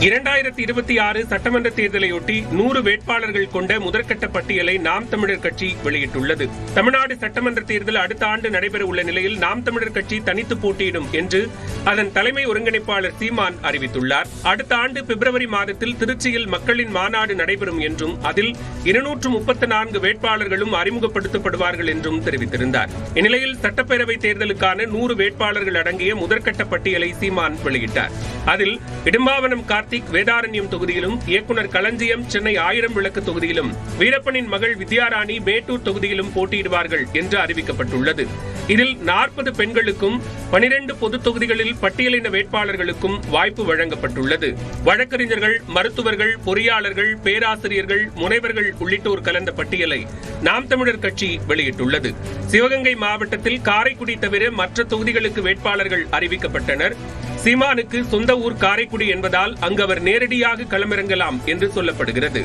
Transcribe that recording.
2026 சட்டமன்ற தேர்தலையொட்டி 100 வேட்பாளர்கள் கொண்ட முதற்கட்ட பட்டியலை நாம் தமிழர் கட்சி வெளியிட்டுள்ளது. தமிழ்நாடு சட்டமன்ற தேர்தல் அடுத்த ஆண்டு நடைபெற உள்ள நிலையில் நாம் தமிழர் கட்சி தனித்து போட்டியிடும் என்று அதன் தலைமை ஒருங்கிணைப்பாளர் சீமான் அறிவித்துள்ளார். அடுத்த ஆண்டு பிப்ரவரி மாதத்தில் திருச்சியில் மக்களின் மாநாடு நடைபெறும் என்றும் அதில் 234 வேட்பாளர்களும் அறிமுகப்படுத்தப்படுவார்கள் என்றும் தெரிவித்திருந்தார். இந்நிலையில் சட்டப்பேரவை தேர்தலுக்கான 100 வேட்பாளர்கள் அடங்கிய முதற்கட்ட பட்டியலை சீமான் வெளியிட்டார். அதில் இடும்பாவனம் கார்த்திக் வேதாரண்யம் தொகுதியிலும், இயக்குநர் களஞ்சியம் சென்னை 1000 விளக்கு தொகுதியிலும், வீரப்பனின் மகள் வித்யாராணி மேட்டூர் தொகுதியிலும் போட்டியிடுவார்கள் என்று அறிவிக்கப்பட்டுள்ளது. இதில் 40 பெண்களுக்கும் 12 பொது தொகுதிகளில் பட்டியலின வேட்பாளர்களுக்கும் வாய்ப்பு வழங்கப்பட்டுள்ளது. வழக்கறிஞர்கள், மருத்துவர்கள், பொறியாளர்கள், பேராசிரியர்கள், முனைவர்கள் உள்ளிட்டோர் கலந்த பட்டியலை நாம் தமிழர் கட்சி வெளியிட்டுள்ளது. சிவகங்கை மாவட்டத்தில் காரைக்குடி தவிர மற்ற தொகுதிகளுக்கு வேட்பாளர்கள் அறிவிக்கப்பட்டனர். சீமானுக்கு சொந்த ஊர் காரைக்குடி என்பதால் அங்கு அவர் நேரடியாக களமிறங்கலாம் என்று சொல்லப்படுகிறது.